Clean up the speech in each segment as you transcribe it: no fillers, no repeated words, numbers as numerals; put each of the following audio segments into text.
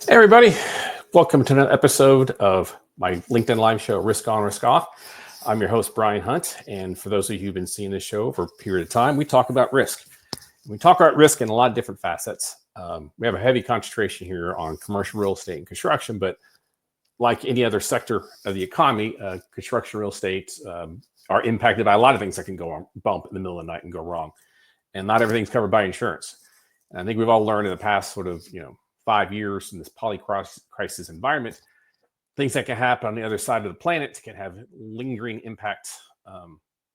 Hey everybody, welcome to another episode of my LinkedIn live show, Risk On, Risk Off. I'm your host, Brian Hunt, and for those of you who've been seeing this show for a period of time, we talk about risk. We talk about risk in a lot of different facets. We have a heavy concentration here on commercial real estate and construction, but like any other sector of the economy, construction real estate are impacted by a lot of things that can go on, bump in the middle of the night and go wrong. And not everything's covered by insurance. And I think we've all learned in the past 5 years in this poly-crisis environment, things that can happen on the other side of the planet can have lingering impacts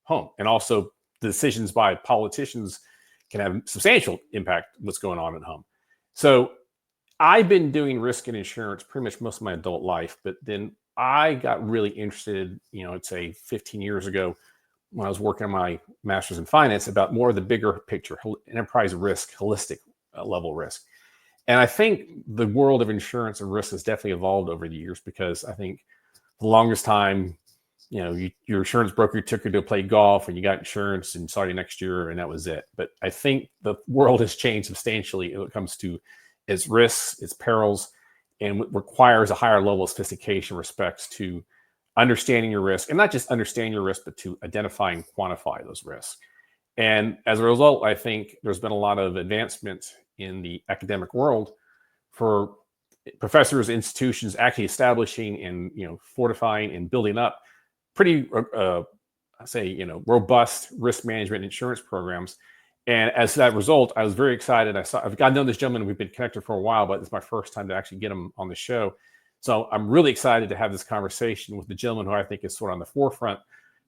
home. And also the decisions by politicians can have substantial impact what's going on at home. So I've been doing risk and insurance pretty much most of my adult life, but then I got really interested, I'd say 15 years ago when I was working on my master's in finance about more of the bigger picture, enterprise risk, holistic level risk. And I think the world of insurance and risk has definitely evolved over the years because I think the longest time, your insurance broker took you to play golf and you got insurance and saw you next year and that was it. But I think the world has changed substantially when it comes to its risks, its perils, and it requires a higher level of sophistication respects to understanding your risk, and not just understand your risk, but to identify and quantify those risks. And as a result, I think there's been a lot of advancement in the academic world for professors, institutions actually establishing and fortifying and building up pretty robust risk management and insurance programs. And as that result, I was very excited. I've gotten to know this gentleman. We've been connected for a while, but it's my first time to actually get him on the show. So I'm really excited to have this conversation with the gentleman who I think is sort of on the forefront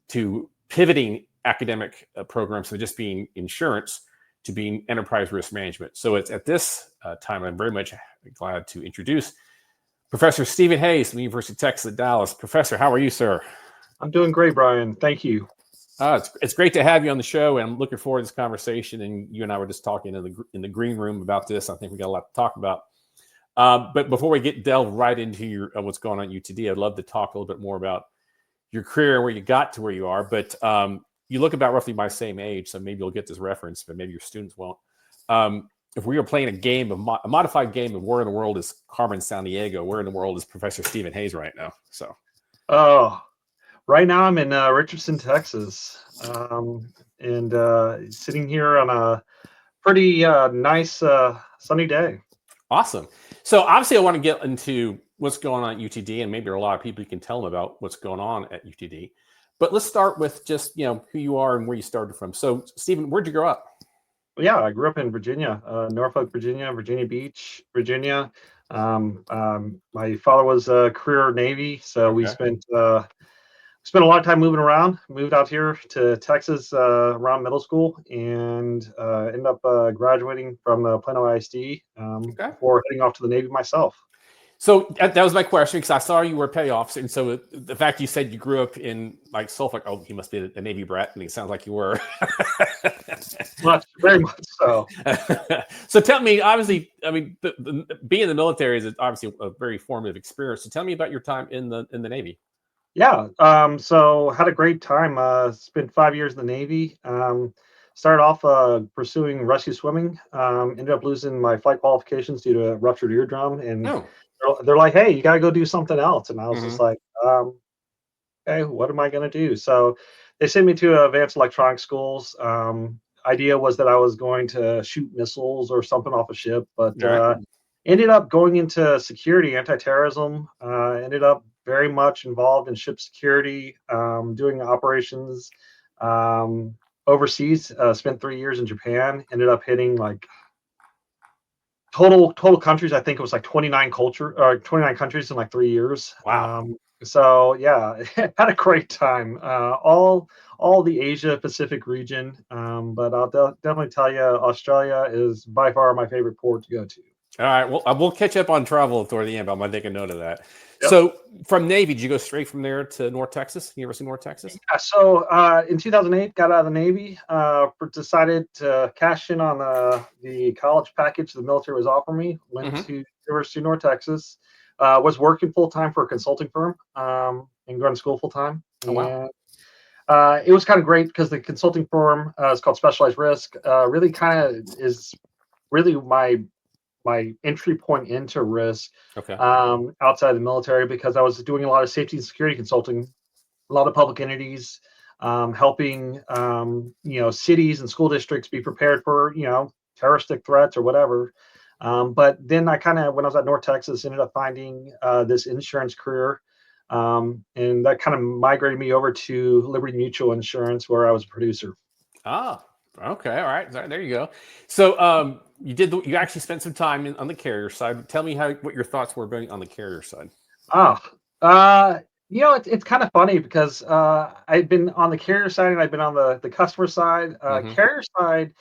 to pivoting academic programs from just being insurance to being enterprise risk management. So it's at this time, I'm very much glad to introduce Professor Steven Haynes from the University of Texas at Dallas. Professor, how are you, sir? I'm doing great, Brian. Thank you. It's great to have you on the show, and I'm looking forward to this conversation. And you and I were just talking in the green room about this. I think we got a lot to talk about. But before we delve right into what's going on at UTD, I'd love to talk a little bit more about your career, where you got to where you are. But you look about roughly my same age, so maybe you'll get this reference, but maybe your students won't. If we were playing a modified game of where in the world is Carmen Sandiego, where in the world is Professor Steven Haynes right now? So, right now I'm in Richardson, Texas, and sitting here on a pretty nice sunny day. Awesome. So obviously I want to get into what's going on at UTD, and maybe there are a lot of people you can tell them about what's going on at UTD. But let's start with just, who you are and where you started from. So, Steven, where'd you grow up? Yeah, I grew up in Virginia, Norfolk, Virginia, Virginia Beach, Virginia. My father was a career Navy, so we spent a lot of time moving around. Moved out here to Texas around middle school, and ended up graduating from Plano ISD before heading off to the Navy myself. So that was my question, because I saw you were a petty officer, and so the fact you said you grew up in like Suffolk, oh, he must be a Navy brat, and it sounds like you were. Very much so. So tell me, obviously, being in the military is obviously a very formative experience. So tell me about your time in the Navy. Yeah, so had a great time. Spent 5 years in the Navy. Started off pursuing rescue swimming. Ended up losing my flight qualifications due to a ruptured eardrum, and they're like, "Hey, you gotta go do something else." And I was just like, "Okay, what am I gonna do?" So they sent me to advanced electronics schools. Idea was that I was going to shoot missiles or something off a ship, but ended up going into security, anti-terrorism. Ended up very much involved in ship security, doing operations overseas. Spent 3 years in Japan. Ended up hitting like total countries. I think it was like 29 countries in like 3 years. Wow. So yeah, had a great time. All the Asia Pacific region. But I'll definitely tell you, Australia is by far my favorite port to go to. All right. Well, we'll catch up on travel toward the end, but I'm going to take a note of that. Yep. So from Navy, did you go straight from there to North Texas, University of North Texas? Yeah, so in 2008, got out of the Navy, decided to cash in on the college package the military was offering me, went to University of North Texas, was working full-time for a consulting firm and going to school full-time. Oh, wow. And it was kind of great because the consulting firm is called Specialized Risk, really kind of is really my my entry point into risk Okay. outside the military, because I was doing a lot of safety and security consulting, a lot of public entities, helping cities and school districts be prepared for terroristic threats or whatever. But then I kind of, when I was at North Texas, ended up finding this insurance career, and that kind of migrated me over to Liberty Mutual Insurance, where I was a producer. Ah, okay. All right. There you go. So you actually spent some time on the carrier side. Tell me what your thoughts were being on the carrier side. Oh, it's kind of funny because I've been on the carrier side and I've been on the customer side. Mm-hmm. Carrier side,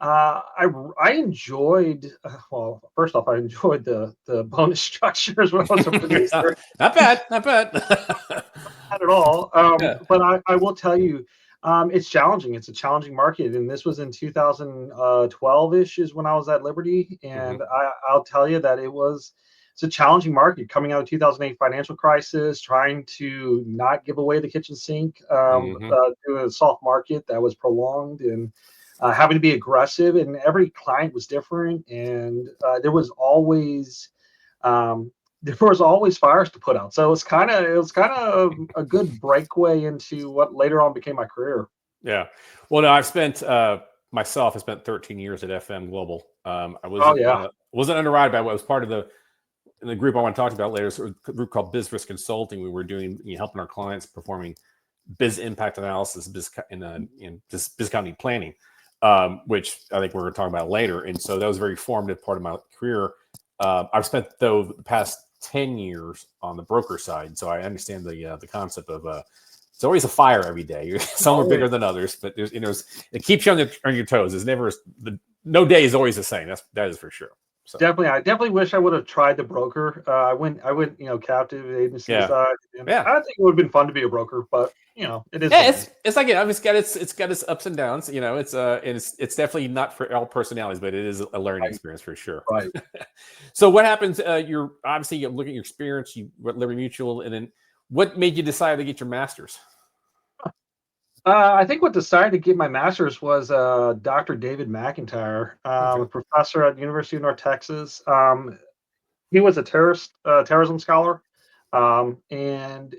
I enjoyed. Well, first off, I enjoyed the bonus structures when I was a Yeah, producer. not bad. Not bad. Not at all. Yeah. But I will tell you, it's challenging. It's a challenging market, and this was in 2012-ish is when I was at Liberty, Mm-hmm. and I'll tell you that it's a challenging market coming out of 2008 financial crisis, trying to not give away the kitchen sink, Mm-hmm. to a soft market that was prolonged, and having to be aggressive, and every client was different, and um, there was always fires to put out. So it was kind of a good breakaway into what later on became my career. Yeah. Well, no, I've spent myself. I spent 13 years at FM Global. I Oh yeah. wasn't underwritten by what was part of the group I want to talk about later. So a group called Biz Risk Consulting. We were doing helping our clients performing biz impact analysis, biz county planning, which I think we're going to talk about later. And so that was a very formative part of my career. I've spent the past 10 years on the broker side, so I understand the concept of it's always a fire every day. Some are bigger than others, but it keeps you on your toes. It's never no day is always the same. That is for sure. So I definitely wish I would have tried the broker. I went captive agency yeah, side, and yeah. I think it would have been fun to be a broker, but it is what Yeah, it is. it's like it's got its ups and downs. It's definitely not for all personalities, but it is a learning Right. experience for sure. Right. So what happens? You're obviously looking at your experience. You went Liberty Mutual, and then what made you decide to get your master's? I think what decided to get my master's was Dr. David McIntyre, Okay. a professor at the University of North Texas. He was a terrorism scholar, and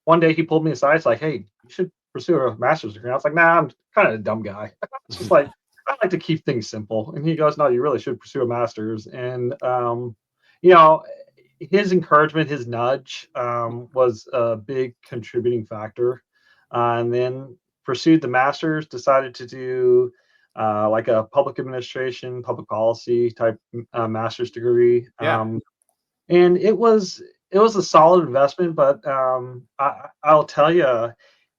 one day he pulled me aside. It's like, hey, you should pursue a master's degree. I was like, nah, I'm kind of a dumb guy. It's just like, I like to keep things simple. And he goes, no, you really should pursue a master's. And, you know, his encouragement, his nudge was a big contributing factor. And then pursued the master's, decided to do like a public administration, public policy type master's degree. Yeah. And it was a solid investment, but I'll tell you,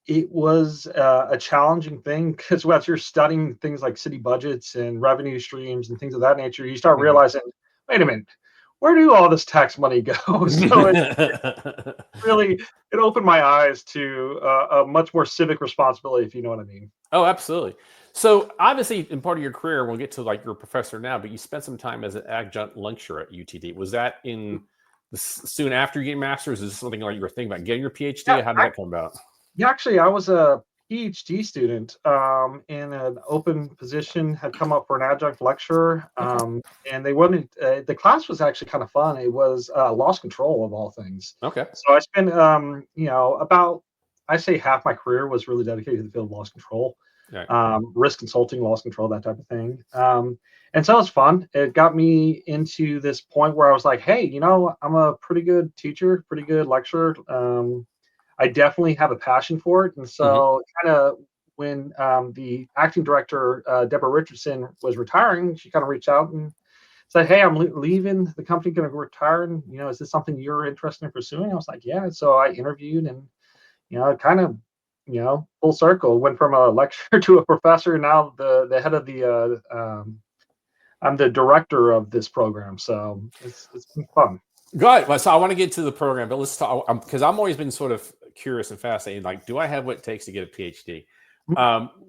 it was a challenging thing because as you're studying things like city budgets and revenue streams and things of that nature, you start Mhm. realizing, wait a minute, where do all this tax money go? So really it opened my eyes to a much more civic responsibility, if you know what I mean. Oh, absolutely. So obviously, in part of your career, we'll get to like you're a professor now, but you spent some time as an adjunct lecturer at UTD. Was that soon after you get your master's? Is this something like you were thinking about getting your PhD? Yeah, Or how did that come about? yeah, actually, I was a PhD student in an open position, had come up for an adjunct lecturer, Okay. and they wanted the class was actually kind of fun. It was loss control of all things. Okay. So I spent, about I say half my career was really dedicated to the field of loss control, Right. risk consulting, loss control, that type of thing. And so it was fun. It got me into this point where I was like, hey, I'm a pretty good teacher, pretty good lecturer. I definitely have a passion for it. And Hmm. so, kind of when the acting director, Deborah Richardson, was retiring, she kind of reached out and said, "Hey, I'm leaving the company, going to retire. And, is this something you're interested in pursuing?" I was like, "Yeah." So I interviewed, and kind of, full circle, went from a lecturer to a professor. Now the head of I'm the director of this program. So it's been fun. Good. Well, so I want to get to the program, but let's talk because I'm always been sort of curious and fascinated. Like, do I have what it takes to get a PhD?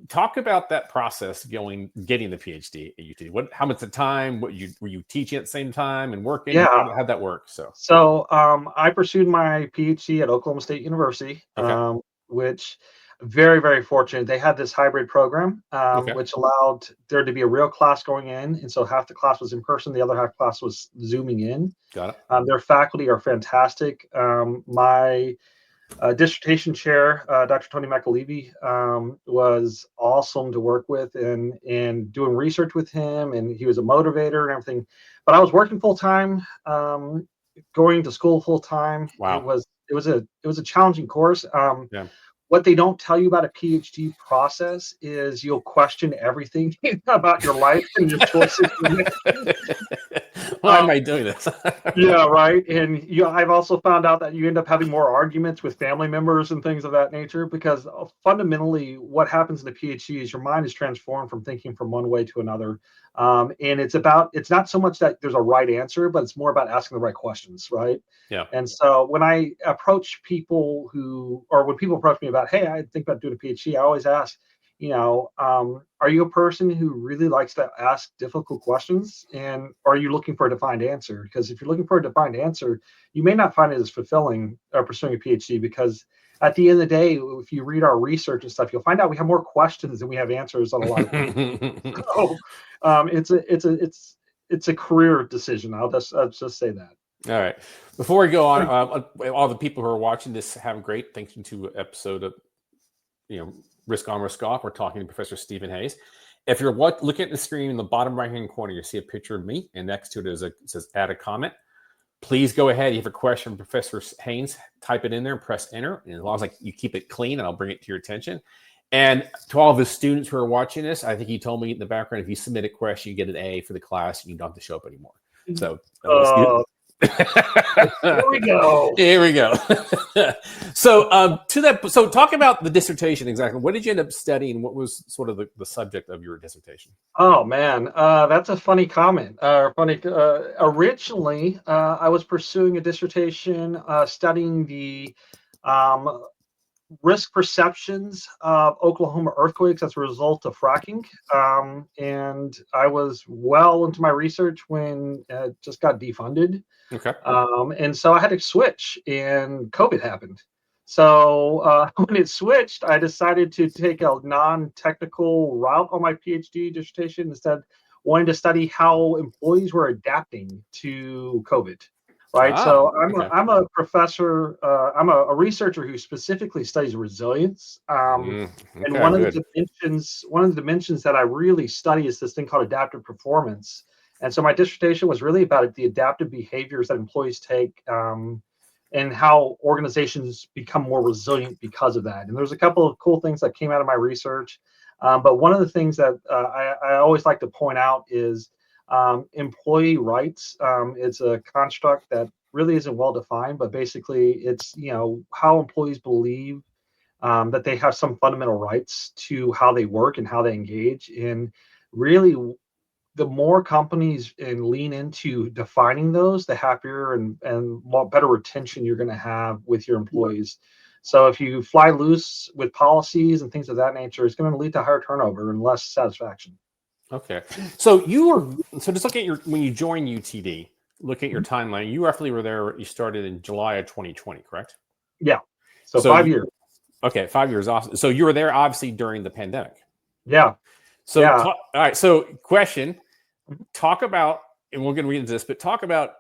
Talk about that process getting the PhD at UT. How much the time? Were you teaching at the same time and working? Yeah. How'd that work? So So I pursued my PhD at Oklahoma State University, okay. which very, very fortunate. They had this hybrid program, Okay. which allowed there to be a real class going in. And so half the class was in person, the other half class was Zooming in. Got it. Their faculty are fantastic. My dissertation chair, Dr. Tony McAlevey, was awesome to work with and doing research with him. And he was a motivator and everything. But I was working full time, going to school full time. Wow. It was a challenging course. Yeah. What they don't tell you about a PhD process is you'll question everything about your life and your choices. Why am I doing this? Yeah, right. And I've also found out that you end up having more arguments with family members and things of that nature because fundamentally what happens in a PhD is your mind is transformed from thinking from one way to another. And it's not so much that there's a right answer, but it's more about asking the right questions, right? Yeah. And so when I approach people when people approach me about, hey, I think about doing a PhD, I always ask, are you a person who really likes to ask difficult questions, and are you looking for a defined answer? Because if you're looking for a defined answer, you may not find it as fulfilling pursuing a PhD, because at the end of the day, if you read our research and stuff, you'll find out we have more questions than we have answers on a lot of things. So it's a career decision. I'll just say that. All right. Before we go on, all the people who are watching this have a great thanks to episode of Risk On, Risk Off. We're talking to Professor Steven Haynes. If you're looking at the screen in the bottom right-hand corner, you see a picture of me, and next to it it says add a comment. Please go ahead. You have a question for Professor Haynes, type it in there and press enter. And as long as you keep it clean, and I'll bring it to your attention. And to all of the students who are watching this, I think he told me in the background, if you submit a question, you get an A for the class, and you don't have to show up anymore. So here we go. Here we go. So talk about the dissertation exactly. What did you end up studying? What was sort of the subject of your dissertation? Oh man, that's a funny comment. Originally, I was pursuing a dissertation studying the risk perceptions of Oklahoma earthquakes as a result of fracking. And I was well into my research when it just got defunded. Okay. And so I had to switch, and COVID happened. So when it switched, I decided to take a non-technical route on my PhD dissertation, instead wanting to study how employees were adapting to COVID. Right. So I'm a professor. I'm a researcher who specifically studies resilience. And one of the dimensions that I really study is this thing called adaptive performance. And so my dissertation was really about the adaptive behaviors that employees take, and how organizations become more resilient because of that. And there's a couple of cool things that came out of my research. But one of the things that I always like to point out is employee rights. It's a construct that really isn't well defined, but basically it's how employees believe that they have some fundamental rights to how they work and how they engage. And really, the more companies lean into defining those, the happier and better retention you're going to have with your employees. So if you fly loose with policies and things of that nature, it's going to lead to higher turnover and less satisfaction. Okay. So just look at when you joined UTD, look at your timeline, you roughly were there, you started in July of 2020, correct? Yeah. So 5 years. Okay. 5 years off. So you were there obviously during the pandemic. Yeah. So, yeah. All right. So question, talk about, and we're going to read into this, but talk about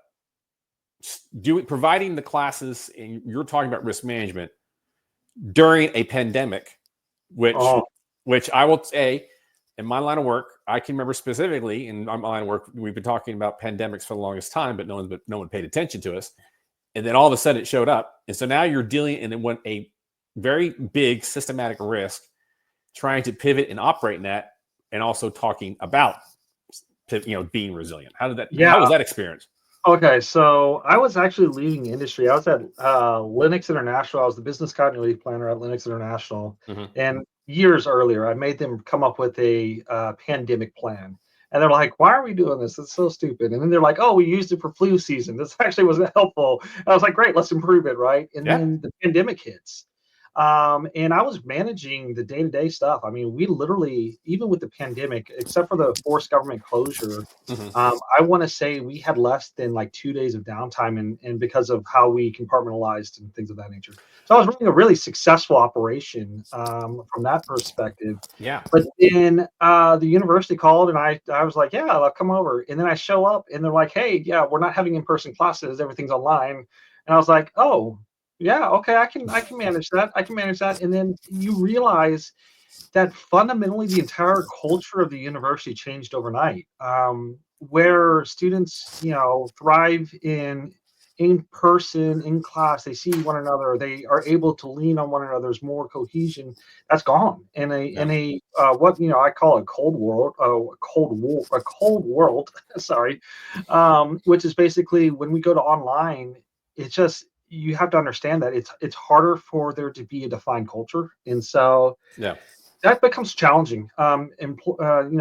providing the classes, and you're talking about risk management during a pandemic, which I will say, in my line of work, I can remember specifically in my line of work, we've been talking about pandemics for the longest time, but no one paid attention to us. And then all of a sudden it showed up. And so now you're dealing, and it went a very big systematic risk, trying to pivot and operate in that, and also talking about, being resilient. How was that experience? Okay, so I was actually leading the industry. I was at Linux International. I was the business continuity planner at Linux International. Mm-hmm. And years earlier, I made them come up with a pandemic plan. And they're like, why are we doing this? It's so stupid. And then they're like, oh, we used it for flu season. This actually wasn't helpful. And I was like, great, let's improve it, right? And then the pandemic hits. And I was managing the day-to-day stuff. I mean, we literally, even with the pandemic, except for the forced government closure, I want to say we had less than like 2 days of downtime, and because of how we compartmentalized and things of that nature. So I was running a really successful operation from that perspective. Yeah. But then the university called, and I was like, yeah, I'll come over. And then I show up, and they're like, hey, yeah, we're not having in-person classes. Everything's online. And I was like, oh, yeah, okay, I can manage that. I can manage that. And then you realize that fundamentally the entire culture of the university changed overnight, where students, thrive in person, in class. They see one another. They are able to lean on one another. There's more cohesion. That's gone in Yeah. a what I call a cold world. Sorry, which is basically when we go to online. It's just you have to understand that it's harder for there to be a defined culture, and so Yeah. that becomes challenging.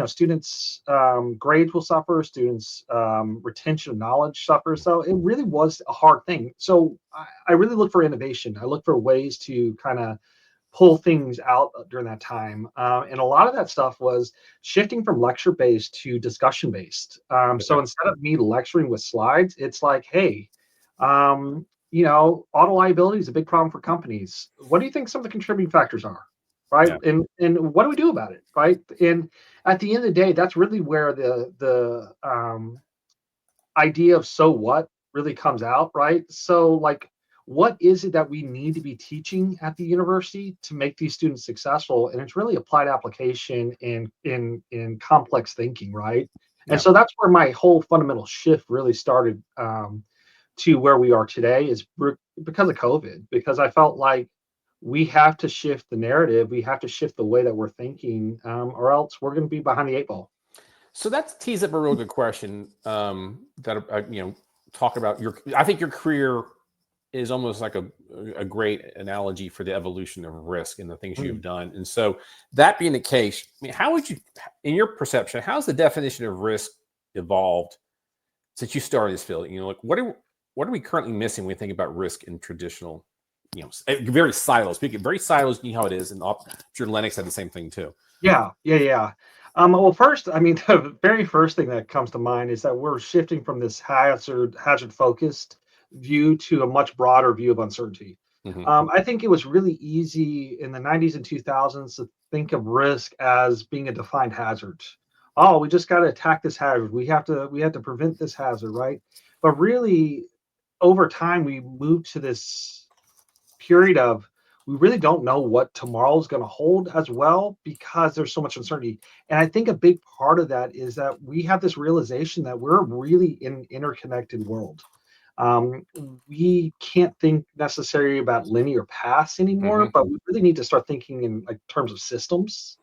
Students' grades will suffer, students' retention of knowledge suffers. So it really was a hard thing. So I really look for innovation. I look for ways to kind of pull things out during that time. And a lot of that stuff was shifting from lecture based to discussion based. So Okay. instead of me lecturing with slides, it's like, hey, auto liability is a big problem for companies. What do you think some of the contributing factors are? Right. Yeah. And what do we do about it? Right. And at the end of the day, that's really where the idea of so what really comes out. Right. So like, what is it that we need to be teaching at the university to make these students successful? And it's really applied application and in complex thinking. Right. And Yeah. so that's where my whole fundamental shift really started, to where we are today is because of COVID, because I felt like we have to shift the narrative. We have to shift the way that we're thinking, or else we're going to be behind the eight ball. So that tees up a real good question. That talk about I think your career is almost like a great analogy for the evolution of risk and the things you've Mm. done. And so that being the case, I mean, how would you, in your perception, how's the definition of risk evolved since you started this field? Like what are we currently missing when we think about risk in traditional, very silos? Speaking very silos, you know how it is, and sure Linux had the same thing too. Yeah, yeah, yeah. Well, first, I mean, the very first thing that comes to mind is that we're shifting from this hazard focused view to a much broader view of uncertainty. Hmm. I think it was really easy in the 90s and 2000s to think of risk as being a defined hazard. Oh, we just got to attack this hazard. We have to prevent this hazard, right? But really, over time, we moved to this period of we really don't know what tomorrow is going to hold as well because there's so much uncertainty. And I think a big part of that is that we have this realization that we're really in an interconnected world. Um, we can't think necessarily about linear paths anymore, Hmm. but we really need to start thinking in like terms of systems.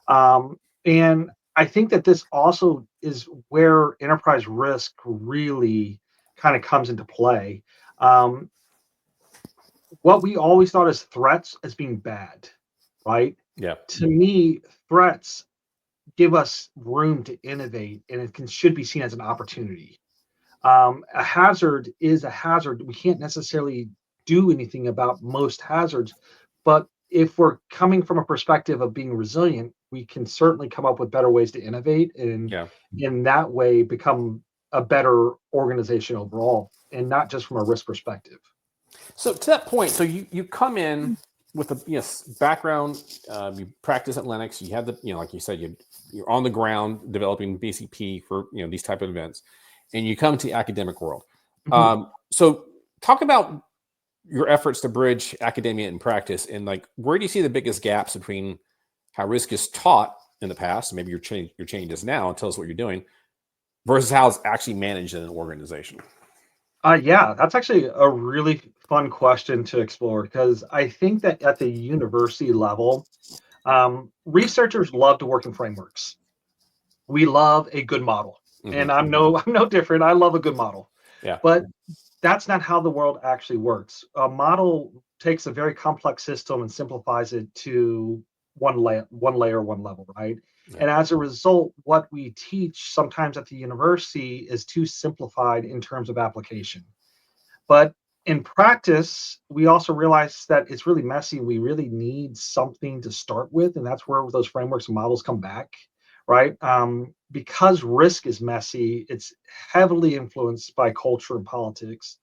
And I think that this also is where enterprise risk really kind of comes into play. Um, what we always thought as threats as being bad, right? Yeah. To me, threats give us room to innovate, and should be seen as an opportunity. A hazard is a hazard. We can't necessarily do anything about most hazards, but if we're coming from a perspective of being resilient, we can certainly come up with better ways to innovate, and Yeah. in that way become a better organization overall, and not just from a risk perspective. So to that point, so you come in with a background, you practice at Linux, you have the like you said you're on the ground developing BCP for these type of events, and you come to the academic world. Mhm. So talk about your efforts to bridge academia and practice, and like where do you see the biggest gaps between how risk is taught in the past, maybe your changes now, and tell us what you're doing, versus how it's actually managed in an organization. Yeah, that's actually a really fun question to explore because I think that at the university level, researchers love to work in frameworks. We love a good model, Hmm. and I'm no different. I love a good model, Yeah. but that's not how the world actually works. A model takes a very complex system and simplifies it to one level, right? Yeah. And as a result, what we teach sometimes at the university is too simplified in terms of application. But in practice, we also realize that it's really messy. We really need something to start with, and that's where those frameworks and models come back, right? Because risk is messy, it's heavily influenced by culture and politics.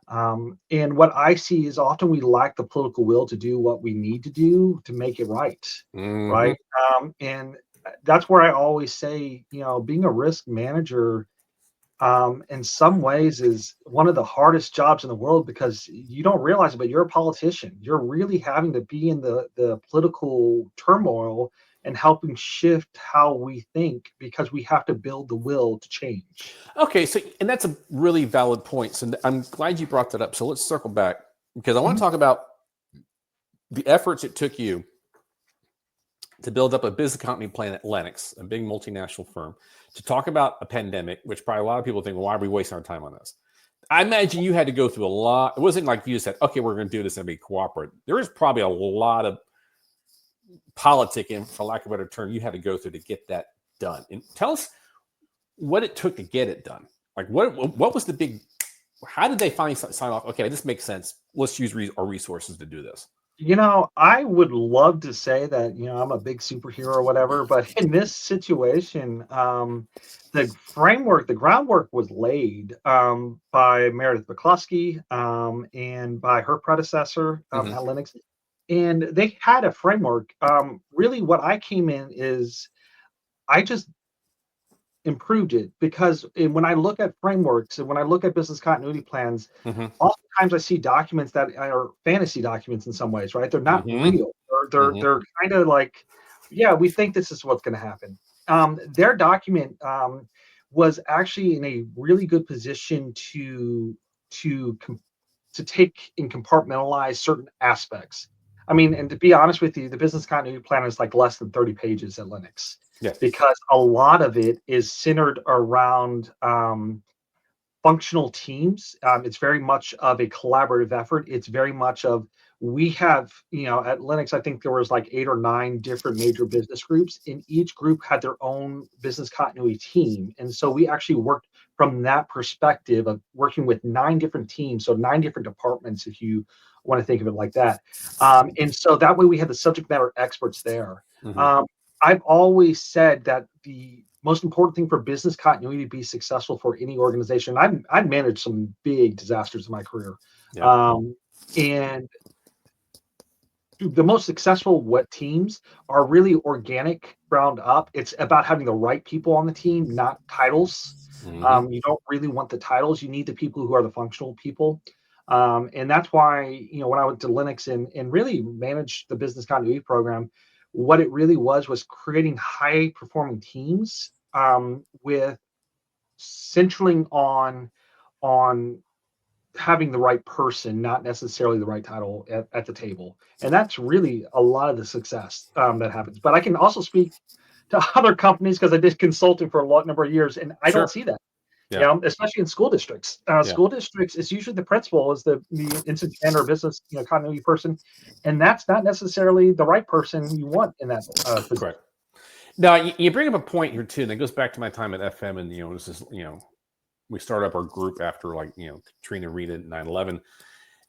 And what I see is often we lack the political will to do what we need to do to make it right, Hmm. right? And that's where I always say, being a risk manager in some ways is one of the hardest jobs in the world because you don't realize it, but you're a politician. You're really having to be in the political turmoil and helping shift how we think because we have to build the will to change. Okay, so and that's a really valid point. So I'm glad you brought that up. So let's circle back because I want Mhm. to talk about the efforts it took you to build up a business continuity plan at Lennox, a big multinational firm, to talk about a pandemic, which probably a lot of people think, well, why are we wasting our time on this? I imagine you had to go through a lot. It wasn't like you said, okay, we're going to do this and be cooperative. There is probably a lot of politicking, for lack of a better term, you had to go through to get that done. And tell us what it took to get it done. Like what was the big, how did they finally sign off? Okay, this makes sense. Let's use our resources to do this. I would love to say that, I'm a big superhero or whatever, but in this situation, the groundwork was laid by Meredith McCluskey and by her predecessor Hmm. at Linux. And they had a framework. Really, what I came in is I just improved it because when I look at frameworks and when I look at business continuity plans, Hmm. oftentimes I see documents that are fantasy documents in some ways, right? They're not Hmm. real. Hmm. They're kind of like, yeah, we think this is what's going to happen. Their document was actually in a really good position to to take and compartmentalize certain aspects. I mean, and to be honest with you, the business continuity plan is like less than 30 pages at Linux Yeah. because a lot of it is centered around functional teams. It's very much of a collaborative effort. It's very much of we have, at Linux, I think there was like 8 or 9 different major business groups, and each group had their own business continuity team. And so we actually worked from that perspective of working with 9 different teams, so 9 different departments, if you want to think of it like that. And so that way we had the subject matter experts there. Hmm. Um, I've always said that the most important thing for business continuity to be successful for any organization. I've managed some big disasters in my career, Yeah. and the most successful what teams are really organic, ground up. It's about having the right people on the team, not titles. Hmm. You don't really want the titles. You need the people who are the functional people. And that's why, when I went to Linux and really managed the business continuity program, what it really was creating high performing teams with centering on having the right person, not necessarily the right title at the table. And that's really a lot of the success that happens. But I can also speak to other companies because I did consulting for a lot number of years, and I don't Sure. see that. Yeah. Especially in school districts. Yeah. School districts, it's usually the principal is the incident commander or business continuity person, and that's not necessarily the right person you want in that position. Correct. Now you bring up a point here too, and it goes back to my time at FM, and this is we started up our group after Katrina, Rita, 9/11,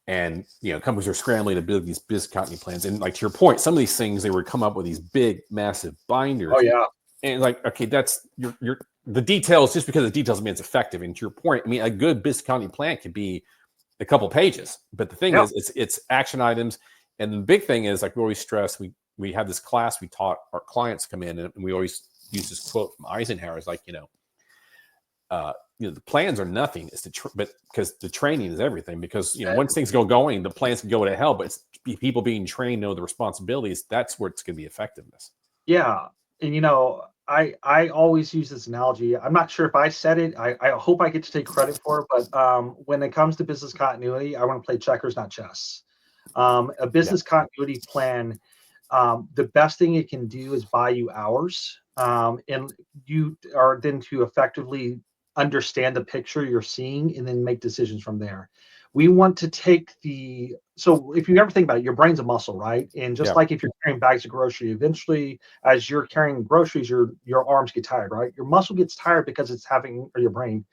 and companies are scrambling to build these business continuity plans, and like to your point, some of these things they would come up with these big, massive Oh binders, yeah, and like okay, that's your the details. Just because the details means effective, and to your point, I mean a good business continuity plan could be a couple pages, but the thing yeah, is, it's action items, and the big thing is like we always stress we have this class we taught our clients come in, and we always use this quote from Eisenhower. It's like the plans are nothing. It's but because the training is everything. Because once things go going, the plans can go to hell. But it's people being trained, know the responsibilities. That's where it's going to be effectiveness. yeah. And I always use this analogy. I'm not sure if I said it. I hope I get to take credit for it. But when it comes to business continuity, I want to play checkers, not chess. A Yeah. business continuity plan, the best thing it can do is buy you hours, and you are then to effectively understand the picture you're seeing and then make decisions from there. We want to take so if you ever think about it, your brain's a muscle, right? And just Yeah. like if you're carrying bags of grocery, eventually as you're carrying groceries, your arms get tired, right? Your muscle gets tired because it's having, or your brain,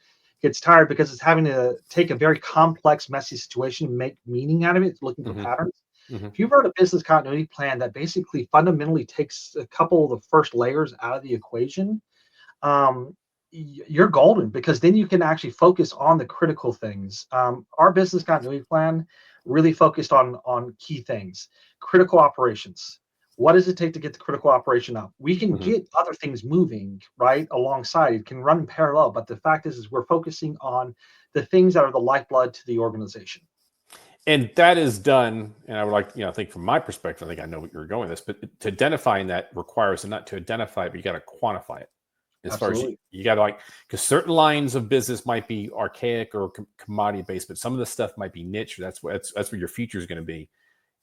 gets tired because it's having to take a very complex, messy situation and make meaning out of it. It's looking for patterns. If you wrote a business continuity plan that basically fundamentally takes a couple of the first layers out of the equation, you're golden, because then you can actually focus on the critical things. Our business continuity plan really focused on key things: critical operations. What does it take to get the critical operation up? We can get other things moving right alongside. It can run in parallel, but the fact is we're focusing on the things that are the lifeblood to the organization. And that is done. And I would like, I think from my perspective, I think I know what you're going with this, but to identifying that requires not to identify it, but you got to quantify it. As Absolutely. far as you got to because certain lines of business might be archaic or commodity based, but some of the stuff might be niche. That's where your future is going to be.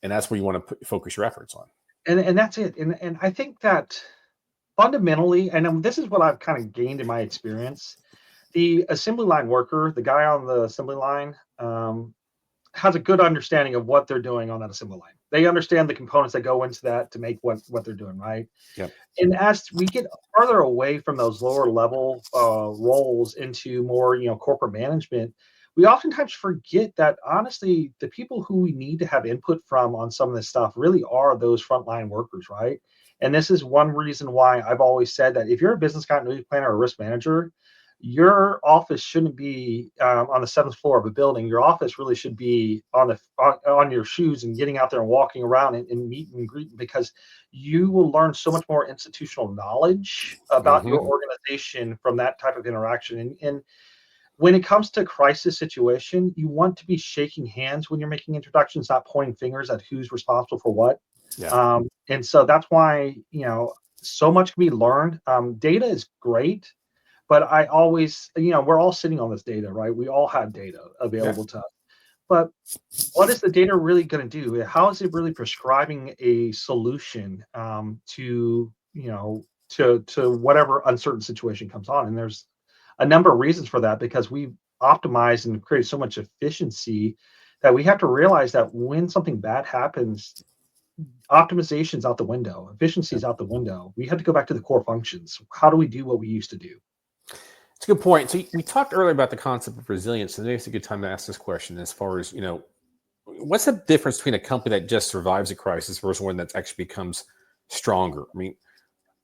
And that's where you want to focus your efforts on. And that's it. And I think that fundamentally, and this is what I've kind of gained in my experience, the assembly line worker, the guy on the assembly line, has a good understanding of what they're doing on that assembly line. They understand the components that go into that to make what they're doing, right? Yep. And as we get further away from those lower level roles into more, corporate management, we oftentimes forget that honestly, the people who we need to have input from on some of this stuff really are those frontline workers, right? And this is one reason why I've always said that if you're a business continuity planner or a risk manager, your office shouldn't be on the 7th floor of a building. Your office really should be on your shoes and getting out there and walking around and meeting and greeting, because you will learn so much more institutional knowledge about your organization from that type of interaction. And when it comes to crisis situation, you want to be shaking hands when you're making introductions, not pointing fingers at who's responsible for what. Yeah. And so that's why, so much can be learned. Data is great. But I always, we're all sitting on this data, right? We all have data available to us. But what is the data really going to do? How is it really prescribing a solution to whatever uncertain situation comes on? And there's a number of reasons for that, because we've optimized and created so much efficiency that we have to realize that when something bad happens, optimization's out the window, efficiency's out the window. We have to go back to the core functions. How do we do what we used to do? It's a good point. So we talked earlier about the concept of resilience, and maybe it's a good time to ask this question as far as, what's the difference between a company that just survives a crisis versus one that actually becomes stronger? I mean,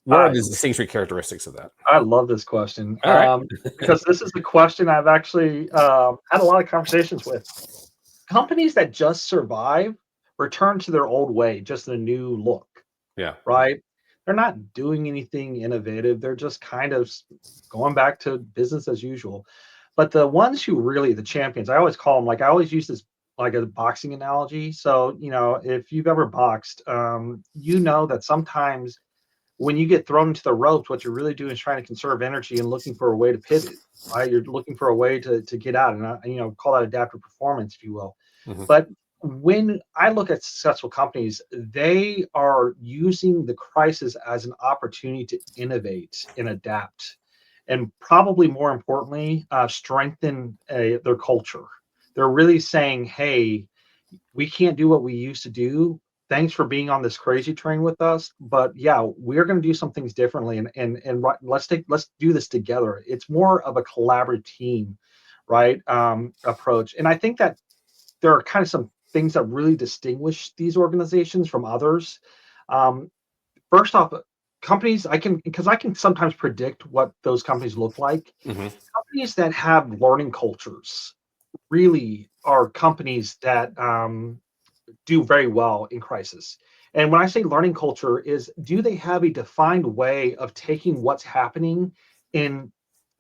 what are the distinguishing characteristics of that? I love this question. All right. Because this is the question I've actually had a lot of conversations with. Companies that just survive return to their old way, just in a new look. Yeah. Right? They're not doing anything innovative. They're just kind of going back to business as usual. But the ones who really, the champions, I always call them, I always use this like a boxing analogy. So, if you've ever boxed, that sometimes when you get thrown into the ropes, what you're really doing is trying to conserve energy and looking for a way to pivot, right? You're looking for a way to get out, and call that adaptive performance, if you will. But when I look at successful companies, they are using the crisis as an opportunity to innovate and adapt, and probably more importantly, strengthen their culture. They're really saying, hey, we can't do what we used to do. Thanks for being on this crazy train with us. But yeah, we're going to do some things differently, and let's do this together. It's more of a collaborative team, right? Approach. And I think that there are kind of some things that really distinguish these organizations from others. First off, companies, because I can sometimes predict what those companies look like. Companies that have learning cultures really are companies that do very well in crisis. And when I say learning culture, do they have a defined way of taking what's happening and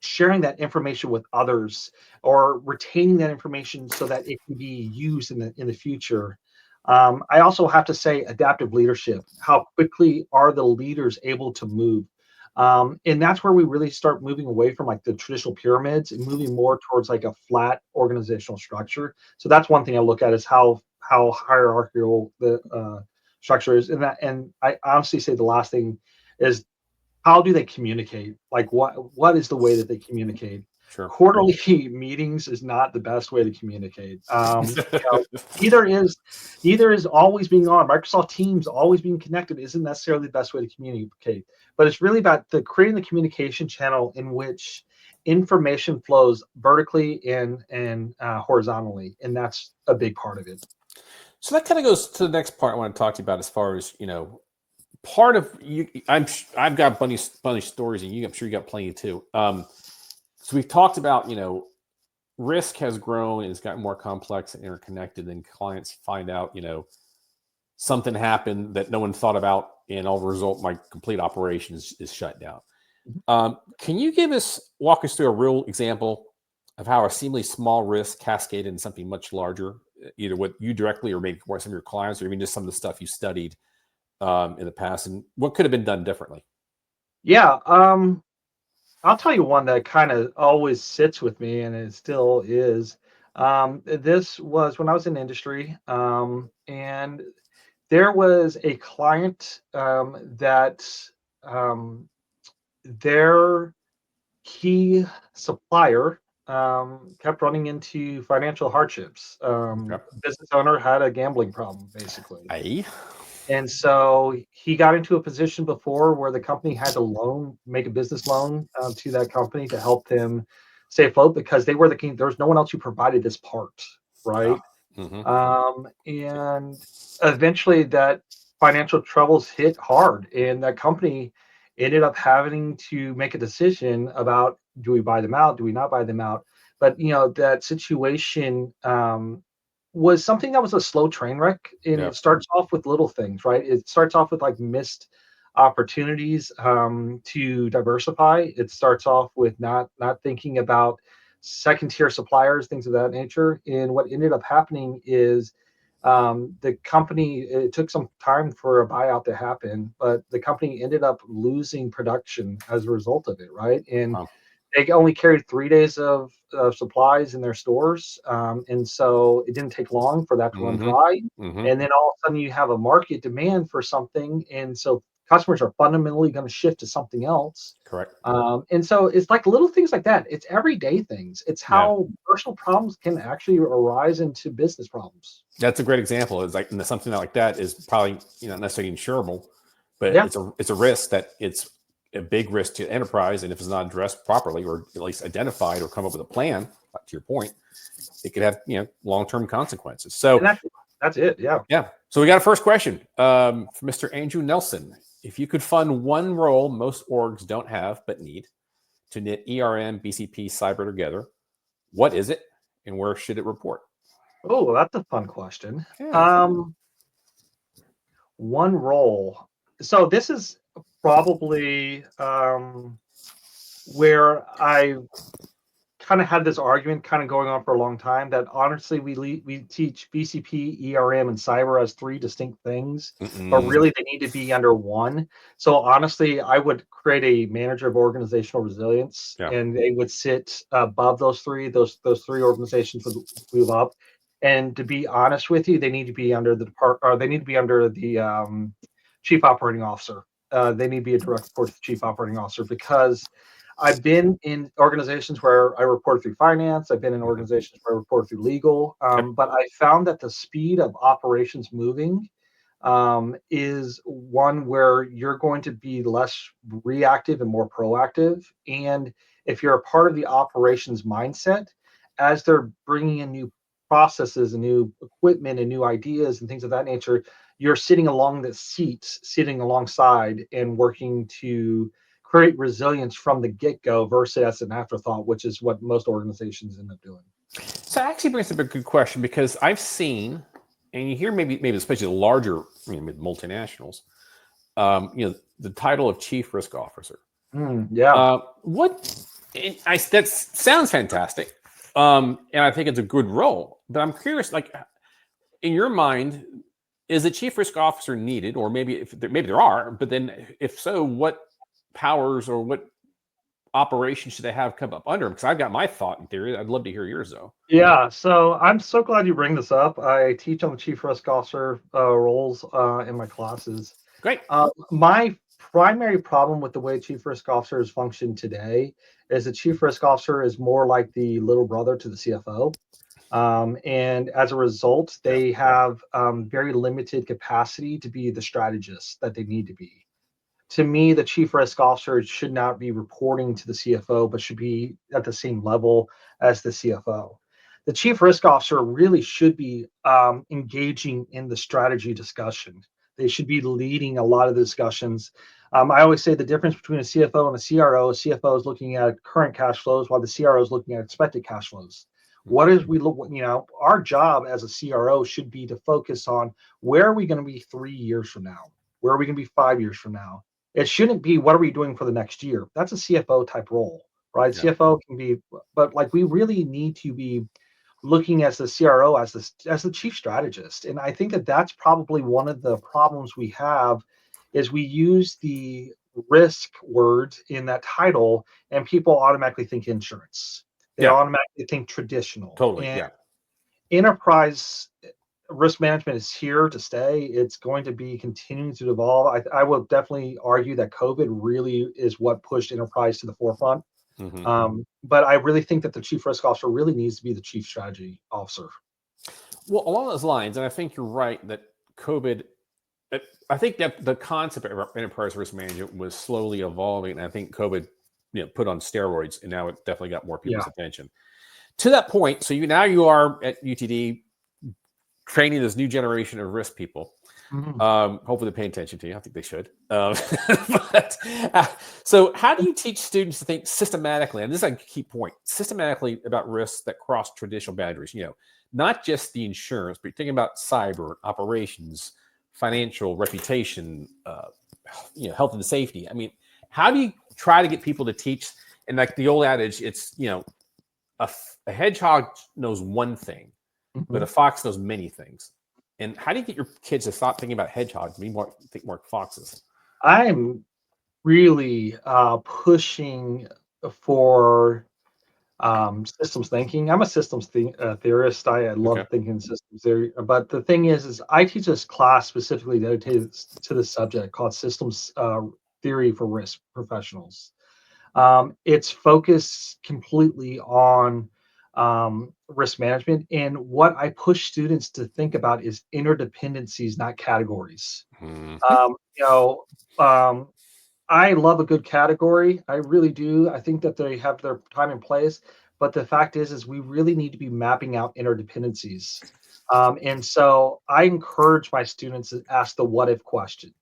sharing that information with others, or retaining that information so that it can be used in the future? I also have to say adaptive leadership. How quickly are the leaders able to move? And that's where we really start moving away from the traditional pyramids and moving more towards a flat organizational structure. So that's one thing I look at, is how hierarchical the structure is. And I honestly say the last thing is, how do they communicate? What is the way that they communicate? Sure. Quarterly meetings is not the best way to communicate. Either is always being on Microsoft Teams, always being connected isn't necessarily the best way to communicate. But it's really about creating the communication channel in which information flows vertically and horizontally, and that's a big part of it. So that kind of goes to the next part I want to talk to you about, as far as, part of you. I've got bunny stories, and I'm sure you got plenty too. So we've talked about, risk has grown and it's gotten more complex and interconnected, and clients find out, something happened that no one thought about, and all the result, my complete operation is shut down. Can you walk us through a real example of how a seemingly small risk cascaded into something much larger, either with you directly or maybe for some of your clients, or even just some of the stuff you studied in the past, and what could have been done differently? Yeah, I'll tell you one that kind of always sits with me, and it still is. This was when I was in industry, and there was a client that um, their key supplier kept running into financial hardships. Yep. Business owner had a gambling problem, basically. Aye. And so he got into a position before where the company had to make a business loan to that company to help them stay afloat, because they were the king. There was no one else who provided this part, right? Mm-hmm. And eventually that financial troubles hit hard, and that company ended up having to make a decision about, do we buy them out? Do we not buy them out? But that situation was something that was a slow train wreck, and Yeah. it starts off with little things, right? It starts off with like missed opportunities to diversify. It starts off with not thinking about second tier suppliers, things of that nature. And what ended up happening is the company, it took some time for a buyout to happen, but the company ended up losing production as a result of it, right? And Wow. they only carried 3 days of supplies in their stores, and so it didn't take long for that to run Mm-hmm. dry. Mm-hmm. And then all of a sudden, you have a market demand for something, and so customers are fundamentally going to shift to something else. Correct. And so it's like little things like that. It's everyday things. It's Yeah. how personal problems can actually arise into business problems. That's a great example. It's like something like that is probably not necessarily insurable, but Yeah, it's a risk that it's a big risk to enterprise, and if it's not addressed properly, or at least identified, or come up with a plan, to your point, it could have long-term consequences. So and that's it. Yeah. yeah. So we got a first question from Mr. Andrew Nelson. If you could fund one role most orgs don't have but need to knit ERM, BCP, cyber together, what is it, and where should it report? Oh, that's a fun question. Yeah. One role. So this is probably where I kind of had this argument kind of going on for a long time, that honestly we teach BCP, ERM, and cyber as three distinct things, but Mm-mm. really they need to be under one. So honestly, I would create a manager of organizational resilience, Yeah. and they would sit above those three. Those three organizations would move up. And to be honest with you, they need to be under the chief operating officer. They need to be a direct report to the chief operating officer, because I've been in organizations where I report through finance. I've been in Mm-hmm. organizations where I report through legal. Yep. But I found that the speed of operations moving is one where you're going to be less reactive and more proactive. And if you're a part of the operations mindset, as they're bringing in new processes and new equipment and new ideas and things of that nature, you're sitting along the seats, sitting alongside and working to create resilience from the get-go versus as an afterthought, which is what most organizations end up doing. So that actually brings up a good question, because I've seen, and you hear maybe especially the larger multinationals, the title of chief risk officer. Yeah. That sounds fantastic, and I think it's a good role. But I'm curious, like, in your mind, is a chief risk officer needed, or maybe there are, but then if so, what powers or what operations should they have come up under them? Because I've got my thought in theory. I'd love to hear yours though. Yeah, so I'm so glad you bring this up. I teach on the chief risk officer roles in my classes. Great. My primary problem with the way chief risk officers function today is the chief risk officer is more like the little brother to the CFO. And as a result, Yeah. they have very limited capacity to be the strategist that they need to be. to me, the chief risk officer should not be reporting to the CFO, but should be at the same level as the CFO. The chief risk officer really should be engaging in the strategy discussion. They should be leading a lot of the discussions. I always say the difference between a CFO and a CRO: a CFO is looking at current cash flows, while the CRO is looking at expected cash flows. What is we look, our job as a CRO should be to focus on where are we going to be 3 years from now? Where are we going to be 5 years from now? It shouldn't be what are we doing for the next year? That's a CFO type role, right? Yeah. CFO can be, but like we really need to be looking as the CRO as the chief strategist. And I think that that's probably one of the problems we have is we use the risk word in that title and people automatically think insurance. They Yeah. automatically think traditional. Totally. And Yeah. enterprise risk management is here to stay. It's going to be continuing to evolve. I will definitely argue that COVID really is what pushed enterprise to the forefront. But I really think that the chief risk officer really needs to be the chief strategy officer. Well, along those lines, and I think you're right that COVID, I think that the concept of enterprise risk management was slowly evolving, and I think COVID, put on steroids, and now it definitely got more people's attention. To that point, so you are at UTD training this new generation of risk people. Hopefully they pay attention to you. I think they should. So how do you teach students to think systematically, and this is a key point, systematically about risks that cross traditional boundaries, not just the insurance, but you're thinking about cyber, operations, financial, reputation, health and safety. I mean, how do you try to get people to teach? And like the old adage, it's, a hedgehog knows one thing, but a fox knows many things. And how do you get your kids to stop thinking about hedgehogs and think more foxes? I'm really pushing for systems thinking. I'm a systems theorist. I love thinking systems theory. But the thing is I teach this class specifically dedicated to the subject called systems theory for risk professionals. It's focused completely on risk management. And what I push students to think about is interdependencies, not categories. I love a good category. I really do. I think that they have their time and place. But the fact is we really need to be mapping out interdependencies. And so I encourage my students to ask the what if question.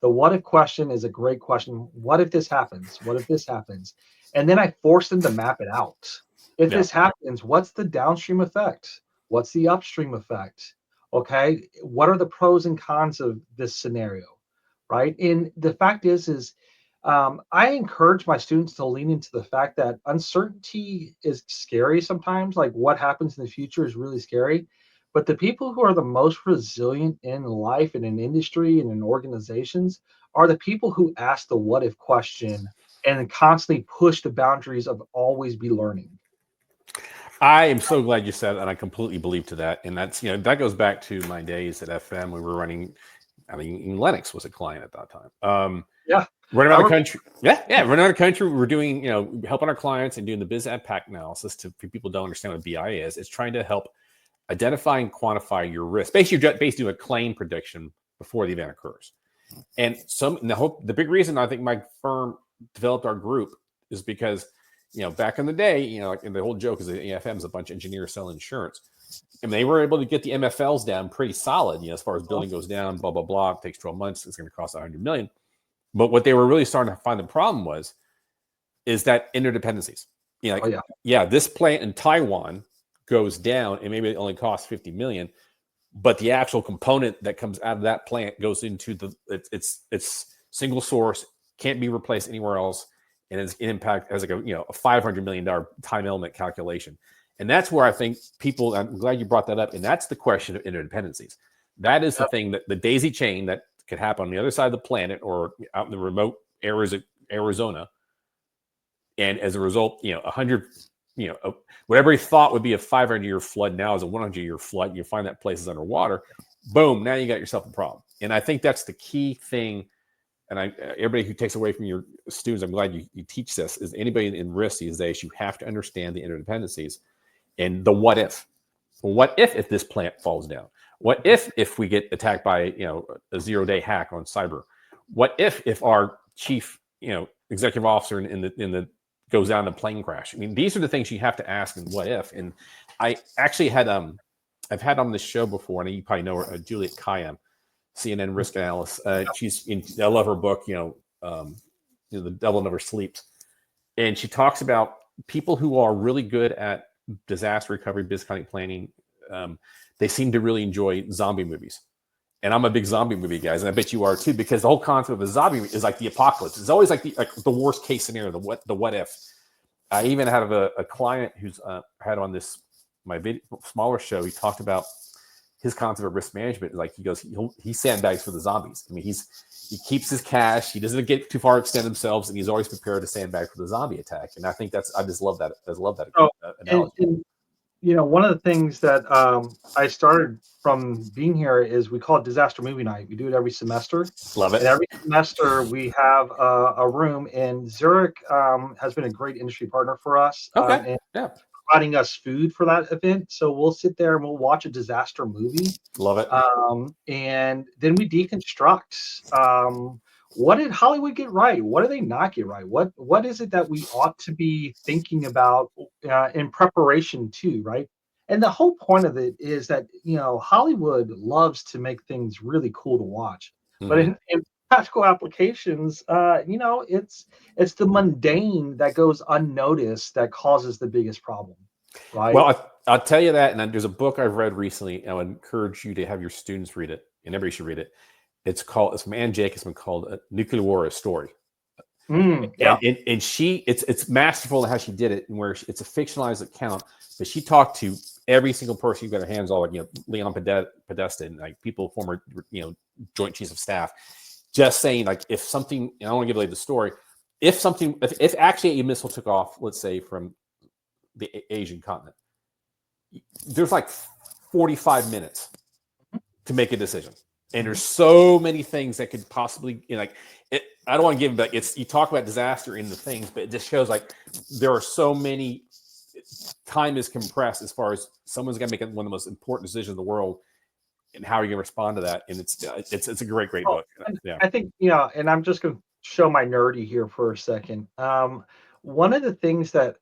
The what if question is a great question. What if this happens? What if this happens? And then I force them to map it out. If this happens, what's the downstream effect? What's the upstream effect? Okay. What are the pros and cons of this scenario? Right. And the fact is I encourage my students to lean into the fact that uncertainty is scary sometimes. Like what happens in the future is really scary. But the people who are the most resilient in life and in industry and in organizations are the people who ask the what if question and constantly push the boundaries of always be learning. I am so glad you said it, and I completely believe to that. And that's, that goes back to my days at FM. We were running, Lennox was a client at that time. Running around the country. Running around the country. We were doing, helping our clients and doing the biz impact analysis for people who don't understand what BI is. It's trying to help identify and quantify your risk. Basically, you're basically doing a claim prediction before the event occurs. And the big reason I think my firm developed our group is because, back in the day, and the whole joke is the AFM is a bunch of engineers selling insurance. And they were able to get the MFLs down pretty solid, as far as building goes down, blah, blah, blah. It takes 12 months. It's going to cost $100 million. But what they were really starting to find the problem is that interdependencies. This plant in Taiwan goes down and maybe it only costs $50 million, but the actual component that comes out of that plant goes into it's single source, can't be replaced anywhere else, and its impact has like a $500 million time element calculation. And that's where I think people, I'm glad you brought that up, and that's the question of interdependencies. That is the thing, that the daisy chain that could happen on the other side of the planet or out in the remote areas of Arizona. And as a result, 100, whatever he thought would be a 500-year flood now is a 100-year flood. You find that place is underwater. Boom, now you got yourself a problem. And I think that's the key thing. And everybody who takes away from your students, I'm glad you teach this, is anybody in risk these days, you have to understand the interdependencies and the what if. What if this plant falls down? What if we get attacked by a 0-day hack on cyber? What if our chief, executive officer in the goes down in a plane crash. I mean, these are the things you have to ask and what if. And I actually had I've had on this show before, and you probably know her, Juliet Kayyem, CNN risk analyst. I love her book, The Devil Never Sleeps. And she talks about people who are really good at disaster recovery, business continuity planning. They seem to really enjoy zombie movies. And I'm a big zombie movie guy, and I bet you are too, because the whole concept of a zombie is like the apocalypse. It's always like the worst case scenario, the what if. I even had a client who's had on my smaller show. He talked about his concept of risk management. Like he goes, he sandbags for the zombies. I mean, he keeps his cash. He doesn't get too far extend themselves, and he's always prepared to sandbag for the zombie attack. And I think I just love that. Analogy. And one of the things that I started from being here is we call it disaster movie night. We do it every semester. Love it. And every semester we have a room, and Zurich has been a great industry partner for us. Okay. And providing us food for that event. So we'll sit there and we'll watch a disaster movie. Love it. And then we deconstruct. What did Hollywood get right? What did they not get right? What is it that we ought to be thinking about in preparation to, right? And the whole point of it is that, Hollywood loves to make things really cool to watch. Mm-hmm. But in practical applications, it's the mundane that goes unnoticed that causes the biggest problem, right? Well, I'll tell you that, and there's a book I've read recently, and I would encourage you to have your students read it, and everybody should read it. It's from Ann Jacobson, called Nuclear War: A Story. And it's masterful in how she did it, and where it's a fictionalized account, but she talked to every single person who got her hands on, Leon Podesta, and like people, former, Joint Chiefs of Staff, just saying, like, if something, and I don't want to give away the story, if actually a missile took off, let's say from the Asian continent, there's like 45 minutes to make a decision. And there's so many things that could possibly, I don't want to give, but you talk about disaster in the things, but it just shows like there are so many, time is compressed as far as someone's got to make one of the most important decisions in the world, and how are you going to respond to that? And it's a great book. Yeah. I think, and I'm just going to show my nerdy here for a second. One of the things that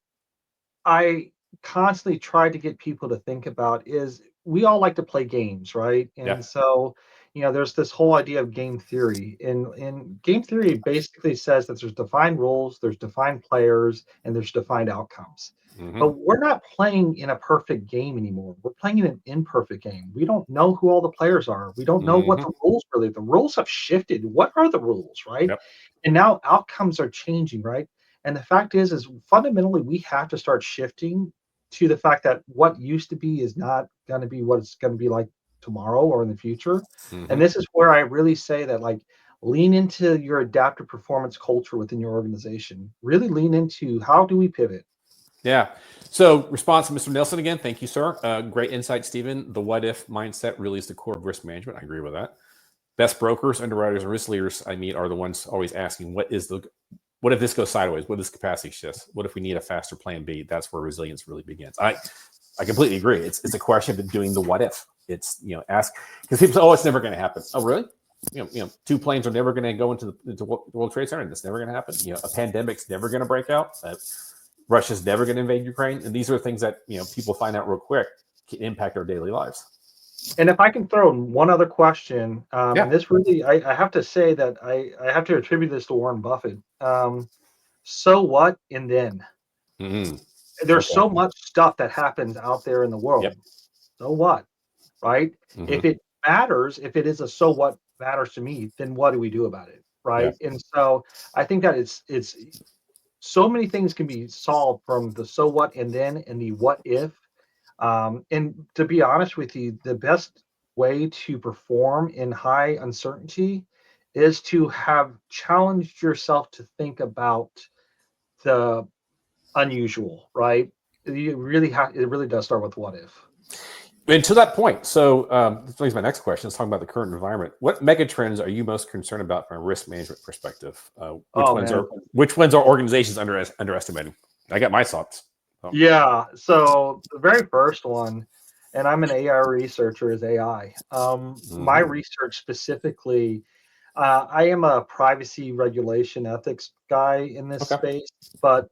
I constantly try to get people to think about is we all like to play games, right? And so, there's this whole idea of game theory. And game theory basically says that there's defined rules, there's defined players, and there's defined outcomes. Mm-hmm. But we're not playing in a perfect game anymore. We're playing in an imperfect game. We don't know who all the players are. We don't know what the rules really are. The rules have shifted. What are the rules, right? Yep. And now outcomes are changing, right? And the fact is fundamentally we have to start shifting to the fact that what used to be is not going to be what it's going to be like tomorrow or in the future. Mm-hmm. And this is where I really say that, like, lean into your adaptive performance culture within your organization. Really lean into how do we pivot? Yeah. So response to Mr. Nelson again. Thank you, sir. Great insight, Steven. The what if mindset really is the core of risk management. I agree with that. Best brokers, underwriters, and risk leaders I meet are the ones always asking, what if this goes sideways? What if this capacity shifts? What if we need a faster plan B? That's where resilience really begins. I completely agree. It's a question of doing the what if. It's, ask, because people say, oh, it's never going to happen. Oh, really? Two planes are never going to go into the World Trade Center, and that's never going to happen. A pandemic's never going to break out. Russia's never going to invade Ukraine. And these are things that, people find out real quick can impact our daily lives. And if I can throw in one other question, and this really, I have to say that I have to attribute this to Warren Buffett. So what? And then there's so much stuff that happens out there in the world. Yep. So what? Right? Mm-hmm. If it matters, if it is a so what matters to me, then what do we do about it? Right. Yeah. And so I think that it's so many things can be solved from the so what and then and the what if. And to be honest with you, the best way to perform in high uncertainty is to have challenged yourself to think about the unusual, right? It really does start with what if. And to that point, so this brings my next question. Let's talk about the current environment. What megatrends are you most concerned about from a risk management perspective? Which ones are organizations underestimating? I got my thoughts. Yeah. So the very first one, and I'm an AI researcher, is AI. My research specifically I am a privacy regulation ethics guy in this Okay. space, but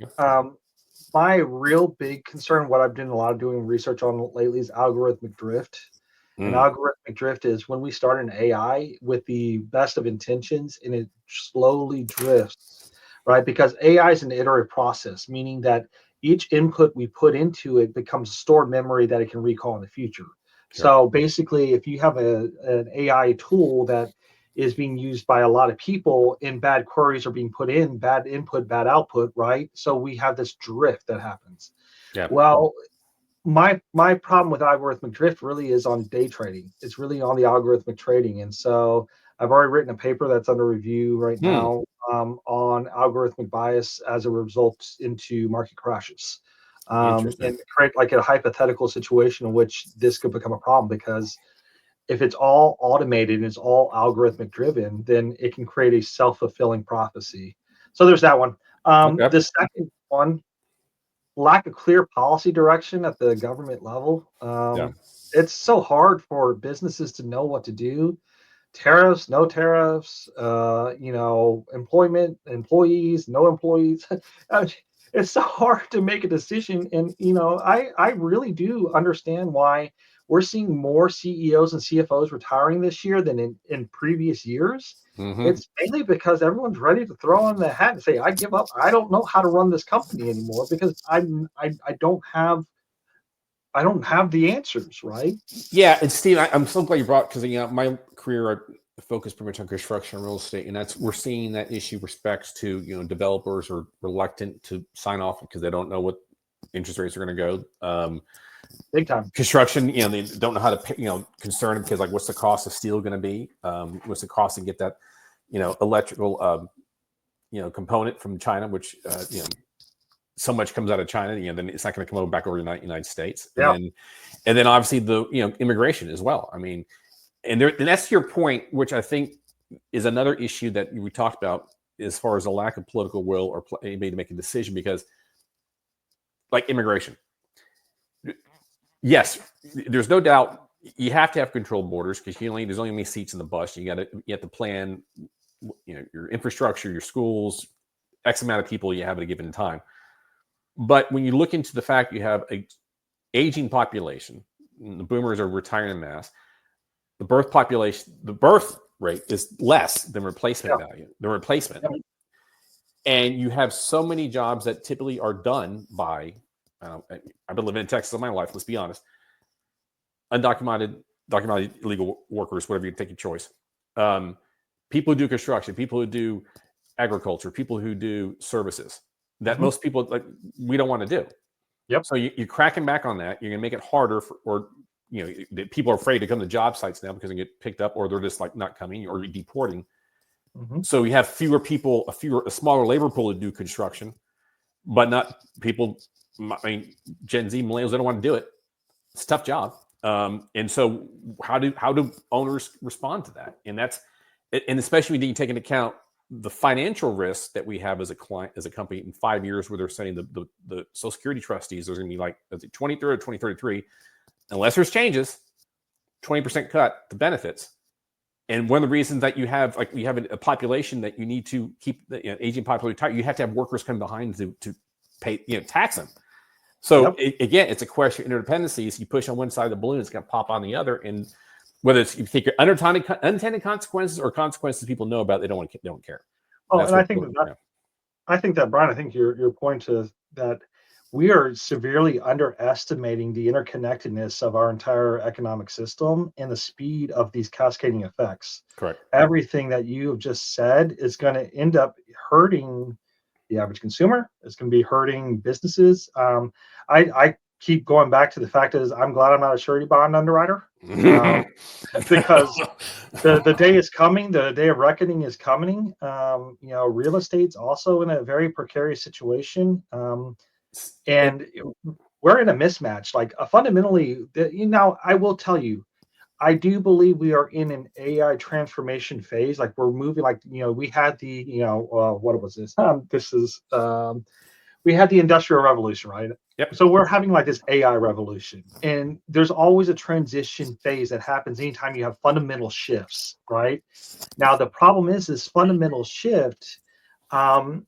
my real big concern, what I've done a lot of doing research on lately, is algorithmic drift. And Mm, algorithmic drift is when we start an AI with the best of intentions and it slowly drifts, right? Because AI is an iterative process, meaning that each input we put into it becomes stored memory that it can recall in the future. sure. So basically, if you have an AI tool that is being used by a lot of people and bad queries are being put in, bad input, bad output, right? So we have this drift that happens. Yeah. Well, my problem with algorithmic drift really is on day trading. It's really on the algorithmic trading, and so I've already written a paper that's under review right Hmm. now on algorithmic bias as a result into market crashes, Interesting. and create like a hypothetical situation in which this could become a problem because if it's all automated and it's all algorithmic driven, then it can create a self-fulfilling prophecy. So there's that one. Okay. The second one, lack of clear policy direction at the government level. Yeah. It's so hard for businesses to know what to do. Tariffs, no tariffs, employment, employees, no employees. It's so hard to make a decision. And, I really do understand why we're seeing more CEOs and CFOs retiring this year than in previous years. Hmm. It's mainly because everyone's ready to throw in the hat and say, I give up. I don't know how to run this company anymore because I don't have the answers, right? Yeah, and Steve, I'm so glad you brought because my career I focused pretty much on construction and real estate, and we're seeing that issue respects to developers are reluctant to sign off because they don't know what interest rates are going to go. Big time. Construction, they don't know how to pay, concerned because like what's the cost of steel going to be? What's the cost to get that electrical component from China, which so much comes out of China, then it's not going to come over back over to the United States. Yeah. And then obviously the immigration as well. I mean, and that's your point, which I think is another issue that we talked about as far as a lack of political will or anybody to make a decision, because like immigration, yes, there's no doubt you have to have controlled borders because there's only so many seats in the bus. You have to plan, your infrastructure, your schools, X amount of people you have at a given time. But when you look into the fact you have a aging population, the boomers are retiring en masse, the birth rate is less than replacement value, the replacement. Yeah. And you have so many jobs that typically are done by, I've been living in Texas all my life, let's be honest, undocumented, documented illegal workers, whatever you take your choice. People who do construction, people who do agriculture, people who do services that most people we don't want to do. Yep. So you're cracking back on that. You're going to make it harder people are afraid to come to job sites now because they get picked up or they're just like not coming or deporting. Mm-hmm. So you have fewer people, a smaller labor pool to do construction, but not people. I mean, Gen Z millennials, they don't want to do it. It's a tough job. And so how do owners respond to that? And especially when you take into account the financial risks that we have as a client, as a company in 5 years, where they're saying the Social Security trustees, there's going to be like 2030 or 2033, unless there's changes, 20% cut to benefits. And one of the reasons that you have a population that you need to keep the aging population tight, you have to have workers come behind to pay, tax them. So again, it's a question of interdependencies. You push on one side of the balloon, it's going to pop on the other. And whether it's you think unintended consequences or consequences people know about, they don't care. Oh, and I think that Brian, I think your point is that we are severely underestimating the interconnectedness of our entire economic system and the speed of these cascading effects. Correct. Everything that you have just said is going to end up hurting the average consumer. It's going to be hurting businesses. I keep going back to the fact is I'm glad I'm not a surety bond underwriter because the day is coming. The day of reckoning is coming. Real estate's also in a very precarious situation. And we're in a mismatch. Like fundamentally, I will tell you, I do believe we are in an AI transformation phase. Like we're moving, we had the, what was this? we had the Industrial Revolution, right? Yep. So we're having like this AI revolution, and there's always a transition phase that happens anytime you have fundamental shifts, right? Now the problem is this fundamental shift um,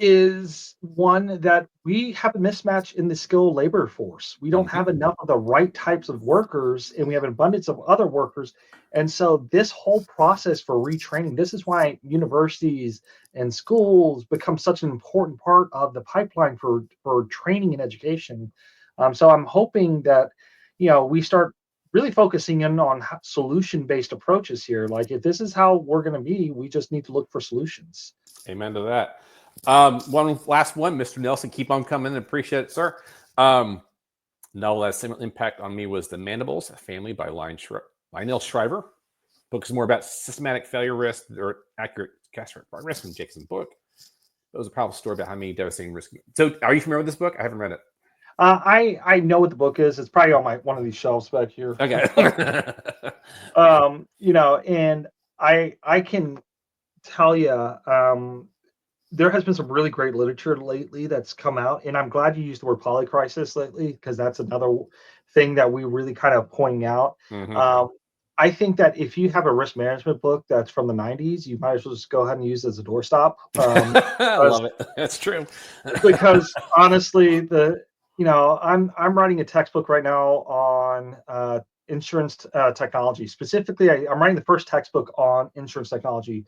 is one that we have a mismatch in the skilled labor force. We don't have enough of the right types of workers, and we have an abundance of other workers. And so this whole process for retraining, this is why universities and schools become such an important part of the pipeline for training and education. So I'm hoping that, we start really focusing in on solution-based approaches here. Like if this is how we're going to be, we just need to look for solutions. Amen to that. One last one, Mr. Nelson, keep on coming. Appreciate it, sir. No less similar impact on me was The Mandibles, a Family by Lionel Shriver. Book is more about systematic failure risk or accurate cash risk in Jason's book. That was a powerful story about how many devastating risks. So, are you familiar with this book? I haven't read it. I know what the book is. It's probably on one of these shelves back here. Okay. And I can tell you, there has been some really great literature lately that's come out, and I'm glad you used the word polycrisis lately, because that's another thing that we really kind of pointing out. I think that if you have a risk management book that's from the 90s, you might as well just go ahead and use it as a doorstop. I love it. That's true. Because honestly, I'm writing a textbook right now on insurance technology. Specifically, I'm writing the first textbook on insurance technology,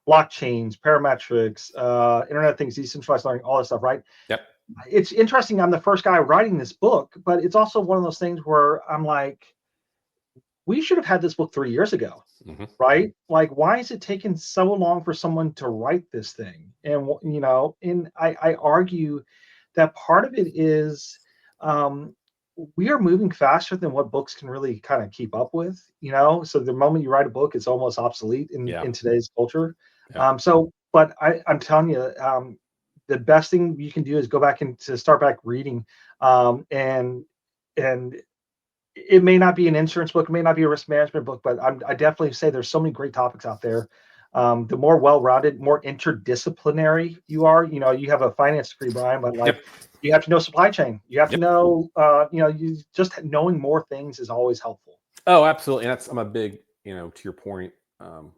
blockchains, parametrics, Internet of Things, decentralized learning, all this stuff, right? Yep. It's interesting. I'm the first guy writing this book, but it's also one of those things where I'm like, we should have had this book 3 years ago, right? Like, why is it taking so long for someone to write this thing? And, and I argue that part of it is we are moving faster than what books can really kind of keep up with, so the moment you write a book, it's almost obsolete in today's culture. But I'm telling you, the best thing you can do is go back and to start back reading, and it may not be an insurance book, it may not be a risk management book, but I definitely say there's so many great topics out there. The more well-rounded, more interdisciplinary you are, you have a finance degree, Brian, but like you have to know supply chain. You have to know, you just knowing more things is always helpful. Oh, absolutely. And I'm a big, to your point, I'm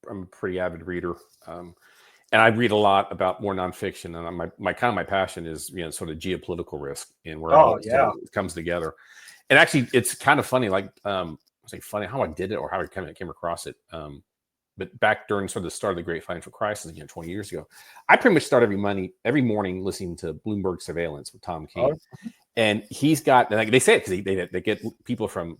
a pretty avid reader. And I read a lot about more nonfiction, and my passion is, sort of geopolitical risk and where it comes together. And actually, it's kind of funny, like, funny how I did it or how I kind of came across it. But back during sort of the start of the Great Financial Crisis, 20 years ago, I pretty much start every morning listening to Bloomberg Surveillance with Tom King. And he's got, like they say it because they get people from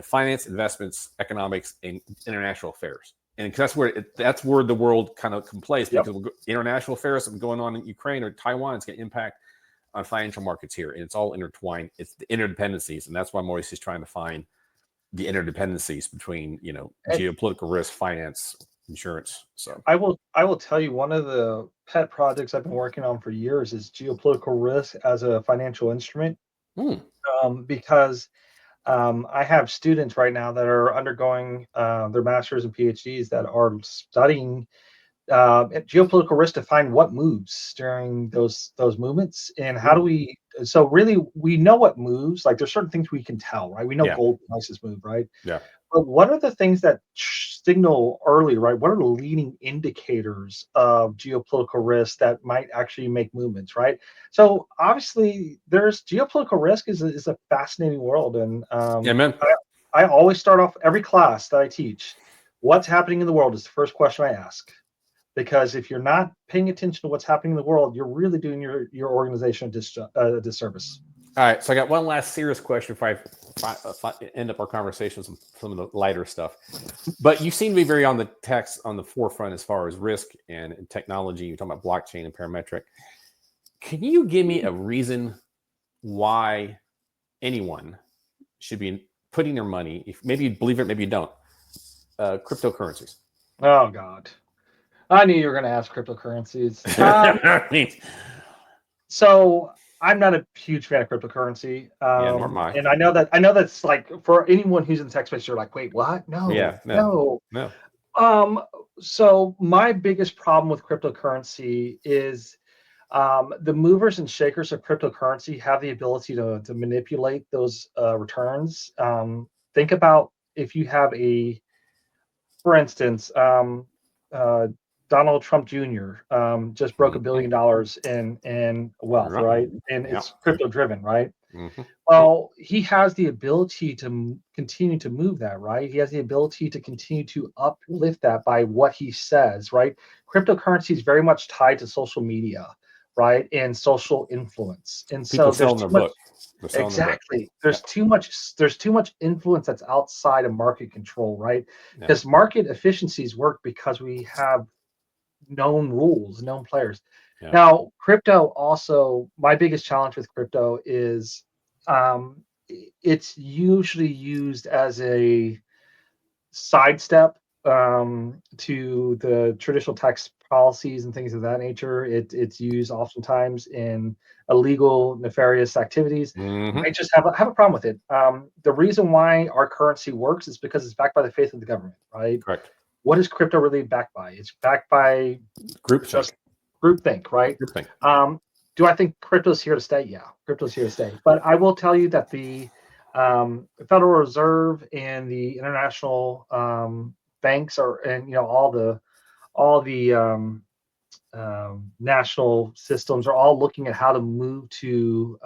finance, investments, economics, and international affairs. And that's where the world kind of can place, because international affairs going on in Ukraine or Taiwan is going to impact on financial markets here, and it's all intertwined. It's the interdependencies, and that's why I'm always just trying to find the interdependencies between geopolitical risk, finance, insurance. So I will tell you, one of the pet projects I've been working on for years is geopolitical risk as a financial instrument. Because I have students right now that are undergoing their masters and PhDs that are studying geopolitical risk to find what moves during those movements, and how do we. So really, we know what moves. Like there's certain things we can tell, right? We know gold prices move, right? Yeah. But what are the things that signal early, right? What are the leading indicators of geopolitical risk that might actually make movements, right? So obviously, there's geopolitical risk is a fascinating world, and I always start off every class that I teach. What's happening in the world is the first question I ask. Because if you're not paying attention to what's happening in the world, you're really doing your organization a disservice. All right, so I got one last serious question before I end up our conversation with some of the lighter stuff. But you seem to be very on the forefront as far as risk and technology. You're talking about blockchain and parametric. Can you give me a reason why anyone should be putting their money, if maybe you believe it, maybe you don't, cryptocurrencies? Oh, God. I knew you were going to ask cryptocurrencies. So I'm not a huge fan of cryptocurrency. Nor am I. And I know that's like, for anyone who's in the tech space, you're like, wait, what? No. So my biggest problem with cryptocurrency is The movers and shakers of cryptocurrency have the ability to manipulate those returns. Think about if you have for instance, uh, Donald Trump Jr. Just broke $1 billion in wealth, right? And Yeah. it's crypto driven, right? Mm-hmm. Well, he has the ability to continue to move that, right? He has the ability to continue to uplift that by what he says, right? Cryptocurrency is very much tied to social media, right? And social influence. And People so there's selling their too much. book. They're selling their book. Exactly. Yeah. There's too much influence that's outside of market control, right? Yeah. Because market efficiencies work because we have known rules, known players. Yeah. Now, crypto also, my biggest challenge with crypto is um, it's usually used as a sidestep to the traditional tax policies and things of that nature. It's used oftentimes in illegal, nefarious activities. Mm-hmm. I just have a problem with it. The reason why our currency works is because it's backed by the faith of the government, right? Correct. What is crypto really backed by? It's backed by Groupthink. groupthink, right? Groupthink. Do I think crypto's here to stay? Yeah, crypto's here to stay. But I will tell you that the Federal Reserve and the international banks and all the national systems are all looking at how to move to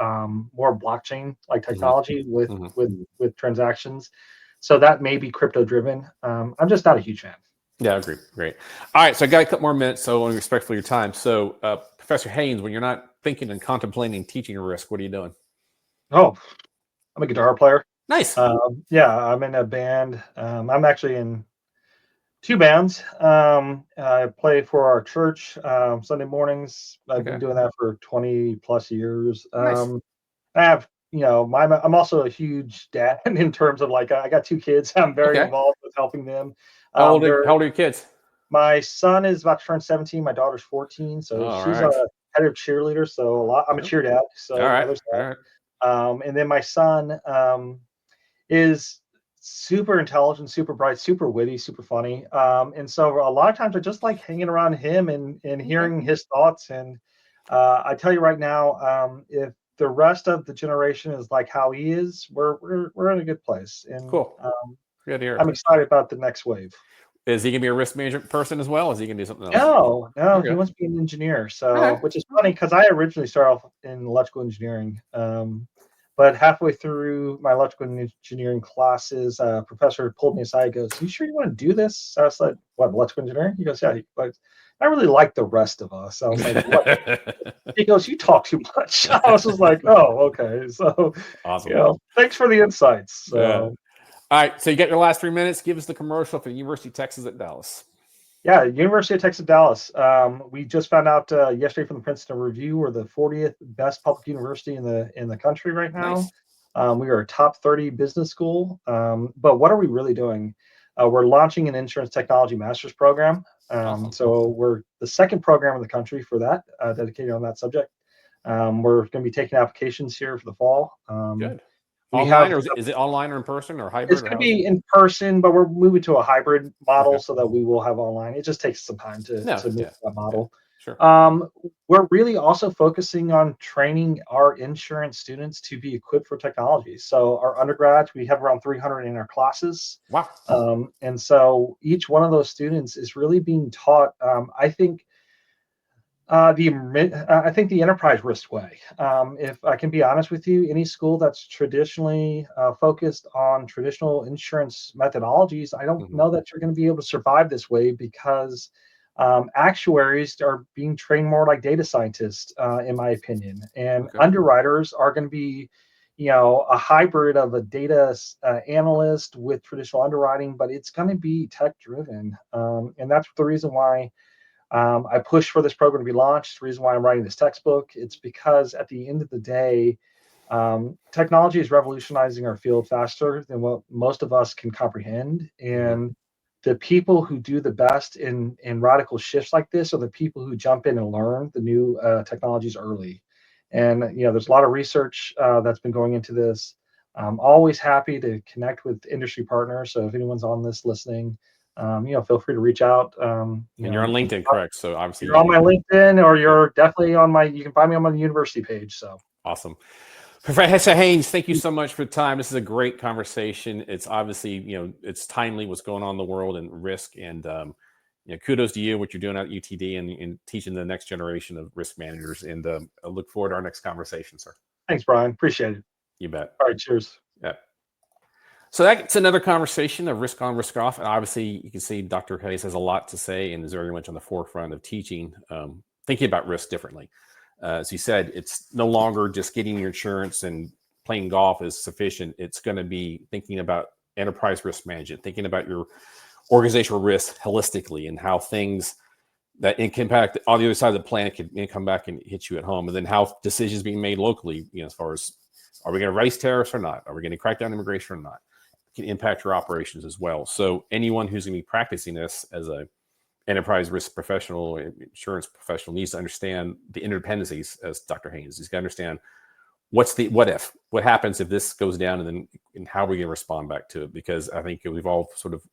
more blockchain like technology with transactions. So that may be crypto driven. I'm just not a huge fan. Yeah, I agree. Great. All right, so I got a couple more minutes, so I want to be respectful of your time. So, Professor Haynes, when you're not thinking and contemplating teaching a risk, what are you doing? Oh, I'm a guitar player. Nice. Yeah, I'm in a band. I'm actually in two bands. I play for our church Sunday mornings. I've been doing that for 20 plus years. Nice. I have, I'm also a huge dad in terms of like I got two kids. I'm very involved with helping them. How old are your kids? My son is about to turn 17. My daughter's 14. So she's a head of cheerleader. So I'm a cheer dad. So there's that. And then my son is super intelligent, super bright, super witty, super funny. And so a lot of times I just like hanging around him and hearing his thoughts. And I tell you right now, if the rest of the generation is like how he is, we're in a good place. And cool. Good to hear. I'm excited about the next wave. Is he gonna be a risk management person as well? Or is he gonna do something else? No, he wants to be an engineer. So, which is funny because I originally started off in electrical engineering. But halfway through my electrical engineering classes, a professor pulled me aside and goes, "You sure you want to do this?" So I was like, "What, electrical engineering?" He goes, "Yeah." I really like the rest of us. I was like, "What?" He goes, "You talk too much." I was just like, "Oh, okay." So, awesome. Thanks for the insights. So. Yeah. All right, so you got your last 3 minutes. Give us the commercial for the University of Texas at Dallas. Yeah, University of Texas Dallas. We just found out yesterday from the Princeton Review we're the 40th best public university in the country right now. Nice. We are a top 30 business school. But what are we really doing? We're launching an insurance technology master's program. Awesome. So we're the second program in the country for that, dedicated on that subject. We're going to be taking applications here for the fall. Good. Online, or is it online or in person or hybrid? It's going to be in person, but we're moving to a hybrid model so that we will have online. It just takes some time to move to that model. Yeah. Sure. We're really also focusing on training our insurance students to be equipped for technology. So our undergrads, we have around 300 in our classes. Wow. And so each one of those students is really being taught, I think the enterprise risk way. If I can be honest with you, any school that's traditionally focused on traditional insurance methodologies, I don't know that you're going to be able to survive this way because actuaries are being trained more like data scientists, in my opinion, and underwriters are going to be, a hybrid of a data analyst with traditional underwriting, but it's going to be tech driven, and that's the reason why. I pushed for this program to be launched. The reason why I'm writing this textbook, it's because at the end of the day, technology is revolutionizing our field faster than what most of us can comprehend. And the people who do the best in radical shifts like this are the people who jump in and learn the new technologies early. And there's a lot of research that's been going into this. I'm always happy to connect with industry partners. So if anyone's on this listening, feel free to reach out. And you're on LinkedIn, correct? So obviously you're on my LinkedIn, or you're definitely on you can find me on my university page. So awesome. Professor Haynes, thank you so much for the time. This is a great conversation. It's obviously, it's timely what's going on in the world and risk. And, kudos to you, what you're doing at UTD and teaching the next generation of risk managers. And I look forward to our next conversation, sir. Thanks, Brian. Appreciate it. You bet. All right. Cheers. Yeah. So that's another conversation of risk on, risk off. And obviously, you can see Dr. Hayes has a lot to say and is very much on the forefront of teaching, thinking about risk differently. As you said, it's no longer just getting your insurance and playing golf is sufficient. It's going to be thinking about enterprise risk management, thinking about your organizational risk holistically and how things that it can impact on the other side of the planet can come back and hit you at home. And then how decisions being made locally, as far as, are we going to raise tariffs or not? Are we going to crack down immigration or not? It can impact your operations as well. So anyone who's going to be practicing this as a enterprise risk professional, insurance professional, needs to understand the interdependencies, as Dr. Haynes. He's got to understand what happens if this goes down, and how are we going to respond back to it? Because I think we've all sort of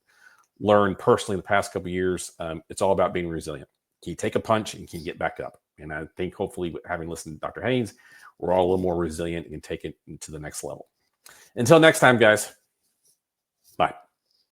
learned personally in the past couple of years, it's all about being resilient. Can you take a punch and can you get back up? And I think hopefully, having listened to Dr. Haynes, we're all a little more resilient and can take it to the next level. Until next time, guys. Bye.